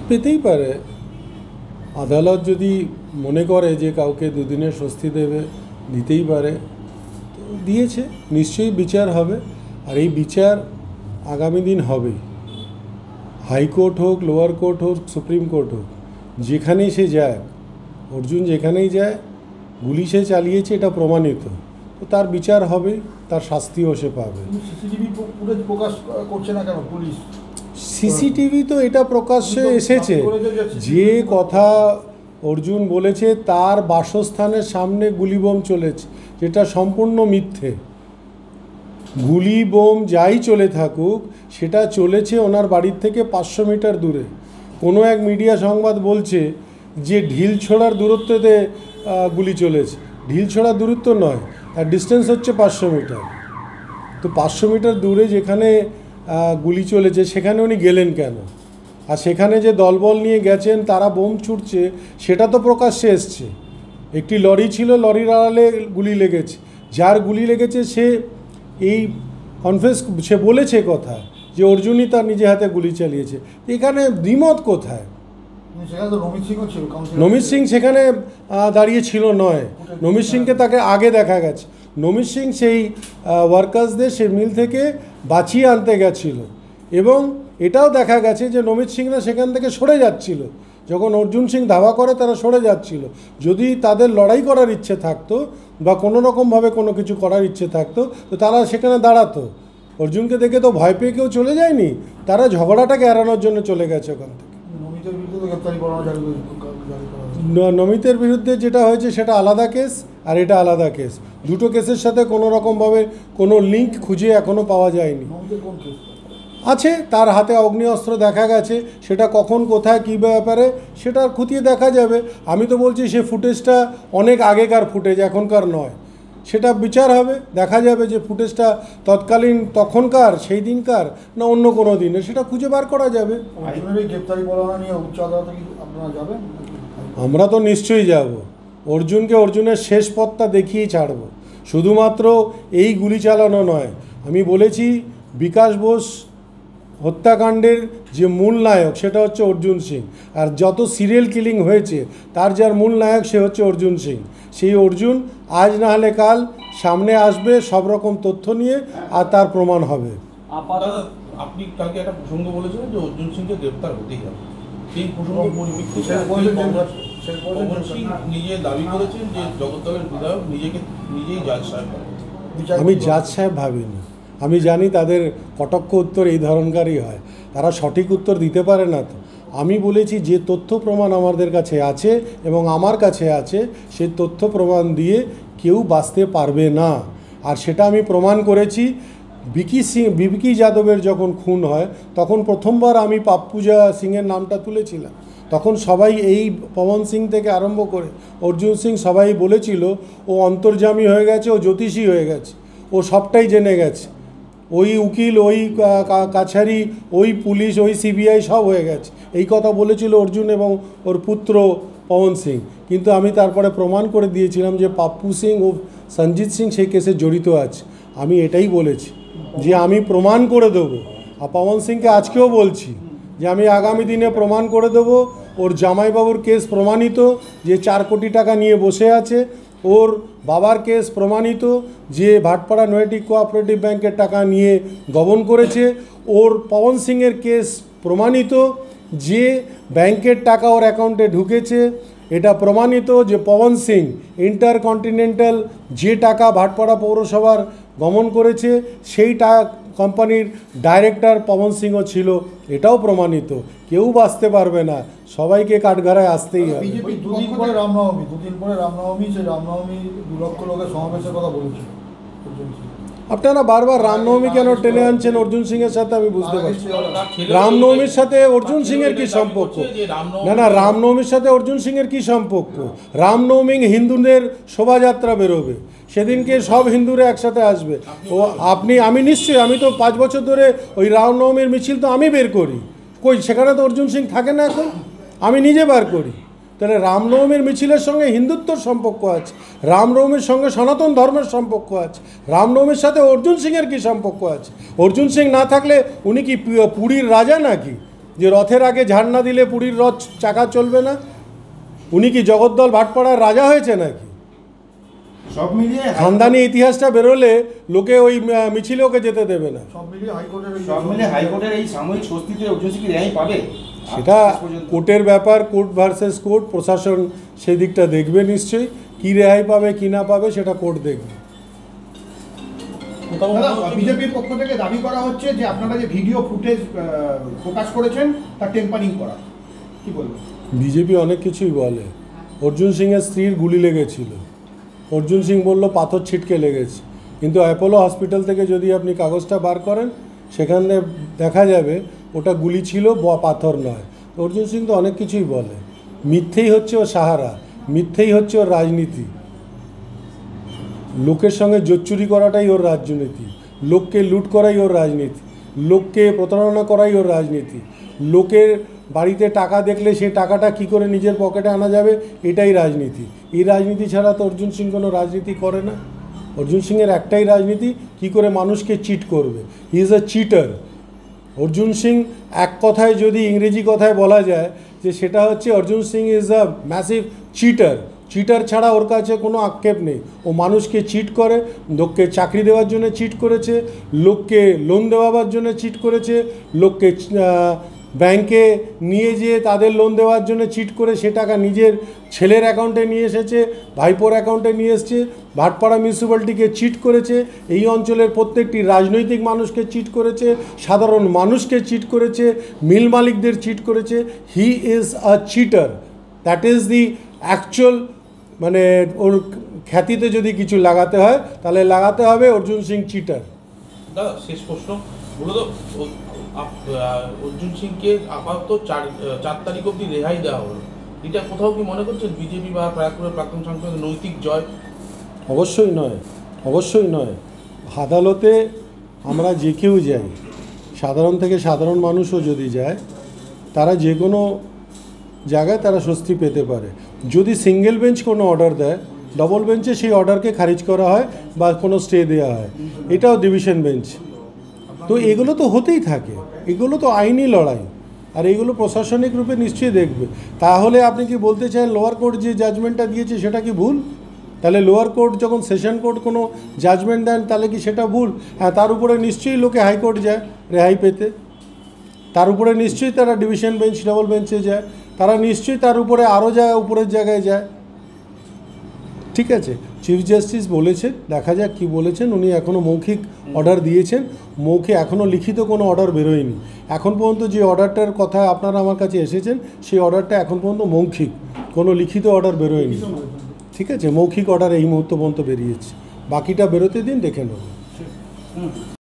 পেতেই পারে। আদালত যদি মনে করে যে কাউকে দুদিনের স্বস্তি দেবে, দিতেই পারে, তো দিয়েছে, নিশ্চয়ই বিচার হবে। আর এই বিচার আগামী দিন হবেই, হাইকোর্ট হোক, লোয়ার কোর্ট হোক, সুপ্রিম কোর্ট হোক, যেখানেই সে যায়, অর্জুন যেখানেই যায়, গুলি সে চালিয়েছে, এটা প্রমাণিত, তো তার বিচার হবে, তার শাস্তিও সে পাবে। সিসিটিভি ফুটেজ প্রকাশ করছে না কেন পুলিশ? সিসিটিভি তো এটা প্রকাশ্যে এসেছে, যে কথা অর্জুন বলেছে তার বাসস্থানের সামনে গুলি বোম চলেছে, যেটা সম্পূর্ণ মিথ্যে। গুলি বোম যাই চলে থাকুক, সেটা চলেছে ওনার বাড়ির থেকে 500 মিটার দূরে। কোনো এক মিডিয়া সংবাদ বলছে যে ঢিল ছোড়ার দূরত্বতে গুলি চলেছে। ঢিল ছোড়ার দূরত্ব নয়, তার ডিস্টেন্স হচ্ছে 500 মিটার। তো 500 মিটার দূরে যেখানে গুলি চলেছে সেখানে উনি গেলেন কেন? আর সেখানে যে দলবল নিয়ে গেছেন, তারা বোম ছুটছে, সেটা তো প্রকাশ্যে এসছে। একটি লরি ছিল, লরির আড়ালে গুলি লেগেছে। যার গুলি লেগেছে সে এই কনফেস, সে বলেছে কথা যে অর্জুনই তার নিজে হাতে গুলি চালিয়েছে। এখানে দ্বিমত কোথায়? নমিত সিং সেখানে দাঁড়িয়ে ছিল নয়, নমিত সিংকে তাকে আগে দেখা গেছে। নমিত সিং সেই ওয়ার্কার্সদের সে মিল থেকে বাঁচিয়ে আনতে গেছিল, এবং এটাও দেখা গেছে যে নমিত সিংরা সেখান থেকে সরে যাচ্ছিল। যখন অর্জুন সিং ধাওয়া করে তারা সরে যাচ্ছিল। যদি তাদের লড়াই করার ইচ্ছে থাকতো বা কোনো রকমভাবে কোনো কিছু করার ইচ্ছে থাকতো, তো তারা সেখানে দাঁড়াতো। অর্জুনকে দেখে তো ভয় পেয়ে কেউ চলে যায়নি, তারা ঝগড়াটাকে এড়ানোর জন্য চলে গেছে ওখান থেকে। নমিতের বিরুদ্ধে যেটা হয়েছে সেটা আলাদা কেস, আর এটা আলাদা কেস। দুটো কেসের সাথে কোনো রকমভাবে কোনো লিঙ্ক খুঁজে এখনও পাওয়া যায়নি। আছে, তার হাতে অগ্নিঅস্ত্র দেখা গেছে, সেটা কখন কোথায় কী ব্যাপারে সেটা খতিয়ে দেখা যাবে। আমি তো বলছি সে ফুটেজটা অনেক আগেকার ফুটেজ, এখনকার নয়। সেটা বিচার হবে, দেখা যাবে যে ফুটেজটা তৎকালীন তখনকার, সেই দিনকার, না অন্য কোনো দিনে, সেটা খুঁজে বার করা যাবে। আমরা তো নিশ্চয়ই যাব। অর্জুনকে অর্জুনের শেষ পথটা দেখিয়েই ছাড়ব। শুধুমাত্র এই গুলি চালানো নয়, আমি বলেছি বিকাশ বোস হত্যাকাণ্ডের যে মূল নায়ক সেটা হচ্ছে অর্জুন সিং। আর যত সিরিয়াল কিলিং হয়েছে তার যার মূল নায়ক সে হচ্ছে অর্জুন সিং। সেই অর্জুন আজ না হলে কাল সামনে আসবে সব রকম তথ্য নিয়ে, আর তার প্রমাণ হবে। আপনি কালকে একটা প্রসঙ্গ বলেছিলেন যে অর্জুন সিংকে গ্রেপ্তার হতেই হবে। সেই প্রসঙ্গ পরিপ্রেক্ষিতে নিজে দাবি করেছেন যে জগদ্দলের বিধায়ক নিজেই জাজ সাহেব। আমি জাজ সাহেব ভাবিনি। আমি জানি তাদের কটক্ষ উত্তর এই ধরনকারই হয়, তারা সঠিক উত্তর দিতে পারে না। তো আমি বলেছি যে তথ্য প্রমাণ আমাদের কাছে আছে এবং আমার কাছে আছে, সেই তথ্য প্রমাণ দিয়ে কেউ বাঁচতে পারবে না। আর সেটা আমি প্রমাণ করেছি। বিকি যাদবের যখন খুন হয় তখন প্রথমবার আমি পাপ্পুজা সিংয়ের নামটা তুলেছিলাম। তখন সবাই এই পবন সিং থেকে আরম্ভ করে অর্জুন সিং সবাই বলেছিল ও অন্তর্যামী হয়ে গেছে, ও জ্যোতিষী হয়ে গেছে, ও সবটাই জেনে গেছে, ওই উকিল, ওই কাছারি, ওই পুলিশ, ওই সিবিআই সব হয়ে গেছে, এই কথা বলেছিল অর্জুন এবং ওর পুত্র পবন সিং। কিন্তু আমি তারপরে প্রমাণ করে দিয়েছিলাম যে পাপ্পু সিং ও সঞ্জিত সিং সেই কেসে জড়িত আছে। আমি এটাই বলেছি যে আমি প্রমাণ করে দেবো। আর পবন সিংকে আজকেও বলছি যে আমি আগামী দিনে প্রমাণ করে দেবো। ওর জামাইবাবুর কেস প্রমাণিত যে 4 কোটি টাকা নিয়ে বসে আছে, ওর বাবার কেস প্রমাণিত যে ভাটপাড়া নৈহাটি কোঅপারেটিভ ব্যাংকের টাকা নিয়ে গবন করেছে, ওর পবন সিংয়ের কেস প্রমাণিত যে ব্যাংকের টাকা ওর অ্যাকাউন্টে ঢুকেছে, এটা প্রমাণিত যে পবন সিং ইন্টারকন্টিনেন্টাল যে টাকা ভাটপাড়া পৌরসভার গমন করেছে সেই কোম্পানির ডাইরেক্টর পবন সিংও ছিল, এটাও প্রমাণিত। কেউ বাঁচতে পারবে না, সবাইকে কাঠগড়ায় আসতেই হবে। দুদিন পরে রামনবমী, সেই রামনবমী 2 লক্ষ লোকের সমাবেশের কথা বলেছে। আপনারা বারবার রামনবমী কেন টেনে আনছেন অর্জুন সিংয়ের সাথে, আমি বুঝতে পারছি। রামনবমীর সাথে অর্জুন সিংয়ের কি সম্পর্ক? না, রামনবমীর সাথে অর্জুন সিংয়ের কি সম্পর্ক? রামনবমী হিন্দুদের শোভাযাত্রা বেরোবে, সেদিনকে সব হিন্দুরা একসাথে আসবে। ও আমি নিশ্চয়ই, আমি তো 5 বছর ধরে ওই রামনবমীর মিছিল তো আমি বের করি। কই সেখানে তো অর্জুন সিং থাকে না, এখন আমি নিজে বার করি। তাহলে রামনবমীর মিছিলের সঙ্গে হিন্দুত্বর সম্পর্ক আছে, রামনবমীর সঙ্গে সনাতন ধর্মের সম্পর্ক আছে। রামনবমীর সাথে অর্জুন সিংয়ের কী সম্পর্ক আছে? অর্জুন সিং না থাকলে উনি কি পুরীর রাজা নাকি? যে রথের আগে ঝাড় না দিলে পুরীর রথ চাকা চলবে না? উনি কি জগদ্দল ভাটপাড়ার রাজা হয়েছে নাকি? সব মিলিয়ে খানদানি ইতিহাসটা বেরোলে লোকে ওই মিছিলে ওকে যেতে দেবে না। সব মিলিয়ে হাইকোর্টের এই সাময়িক স্বস্তিতে অর্জুন সিং কি রেহাই পাবে? সেটা কোর্টের ব্যাপার, কোর্ট ভার্সেস কোর্ট, প্রশাসন সেই দিকটা দেখবে নিশ্চয়ই। কী রেহাই পাবে কি না পাবে সেটা কোর্ট দেখবে। বিজেপির পক্ষ থেকে দাবি করা হচ্ছে যে আপনারা যে ভিডিও ফুটেজ প্রকাশ করেছেন তা টেম্পারিং করা, কি বলবেন? বিজেপি অনেক কিছুই বলে। অর্জুন সিংয়ের স্ত্রীর গুলি লেগেছিল, অর্জুন সিং বলল পাথর ছিটকে লেগেছে, কিন্তু অ্যাপোলো হসপিটাল থেকে যদি আপনি কাগজটা বার করেন সেখানে দেখা যাবে ওটা গুলি ছিল, পাথর নয়। অর্জুন সিং তো অনেক কিছুই বলে। মিথ্যেই হচ্ছে ওর সাহারা, মিথ্যেই হচ্ছে ওর রাজনীতি। লোকের সঙ্গে জোচ্চুরি করাটাই ওর রাজনীতি, লোককে লুট করাই ওর রাজনীতি, লোককে প্রতারণা করাই ওর রাজনীতি। লোকের বাড়িতে টাকা দেখলে সেই টাকাটা কি করে নিজের পকেটে আনা যাবে, এটাই রাজনীতি। এই রাজনীতি ছাড়া তো অর্জুন সিং কোনো রাজনীতি করে না। অর্জুন সিংয়ের একটাই রাজনীতি, কি করে মানুষকে চিট করবে। He is a cheater. Arjun Singh এক কথায় যদি ইংরেজি কথায় বলা যায় যে সেটা হচ্ছে Arjun Singh is a massive cheater. Cheater ছাড়া ওর কাছে কোনো আক্ষেপ নেই। ও মানুষকে চিট করে, লোককে চাকরি দেওয়ার জন্য চিট করেছে, লোককে লোন দেওয়ার জন্য চিট করেছে, লোককে ব্যাংকে নিয়ে যেয়ে তাদের লোন দেওয়ার জন্য চিট করে সে টাকা নিজের ছেলের অ্যাকাউন্টে নিয়ে এসেছে, ভাইপোর অ্যাকাউন্টে নিয়ে এসছে। ভাটপাড়া মিউনিসিপ্যালিটিকে চিট করেছে, এই অঞ্চলের প্রত্যেকটি রাজনৈতিক মানুষকে চিট করেছে, সাধারণ মানুষকে চিট করেছে, মিল মালিকদের চিট করেছে। He is a cheater. That is the actual, মানে ওর খ্যাতিতে যদি কিছু লাগাতে হয় তাহলে লাগাতে হবে অর্জুন সিং চিটার। দাদা শেষ প্রশ্ন, মূলত অর্জুন সিংকে আপাতত 4 তারিখ অবধি রেহাই দেওয়া হলো, এটা কোথাও কি মনে করছেন বিজেপি বা ব্যারাকপুরের প্রাক্তন সাংসদ নৈতিক জয়? অবশ্যই নয়, অবশ্যই নয়। আদালতে আমরা যে কেউ যাই, সাধারণ থেকে সাধারণ মানুষও যদি যায়, তারা যে কোনো জায়গায় তারা স্বস্তি পেতে পারে। যদি সিঙ্গেল বেঞ্চ কোনো অর্ডার দেয়, ডবল বেঞ্চে সেই অর্ডারকে খারিজ করা হয় বা কোনো স্টে দেওয়া হয়, এটাও ডিভিশন বেঞ্চ। তো এগুলো তো হতেই থাকে, এগুলো তো আইনি লড়াই, আর এগুলো প্রশাসনিক রূপে নিশ্চয়ই দেখবে। তাহলে আপনি কি বলতে চান লোয়ার কোর্ট যে জাজমেন্টটা দিয়েছে সেটা কি ভুল? তাহলে লোয়ার কোর্ট যখন সেশন কোর্ট কোনো জাজমেন্ট দেন তাহলে কি সেটা ভুল? হ্যাঁ, তার উপরে নিশ্চয়ই লোকে হাইকোর্ট যায় রেহাই পেতে, তার উপরে নিশ্চয়ই তারা ডিভিশন বেঞ্চ, ডবল বেঞ্চে যায়, তারা নিশ্চয়ই তার উপরে আরও জায়গায় উপরের জায়গায় যায়। ঠিক আছে, চিফ জাস্টিস বলেছেন, দেখা যাক কী বলেছেন। উনি এখনও মৌখিক অর্ডার দিয়েছেন, এখনও লিখিত কোনো অর্ডার বেরোয়নি। এখন পর্যন্ত যে অর্ডারটার কথা আপনারা আমার কাছে এসেছেন সেই অর্ডারটা এখন পর্যন্ত মৌখিক, কোনো লিখিত অর্ডার বেরোয়নি। ঠিক আছে, মৌখিক অর্ডার এই মুহূর্ত পর্যন্ত বেরিয়েছে, বাকিটা বেরোতে দিন, দেখে নেব।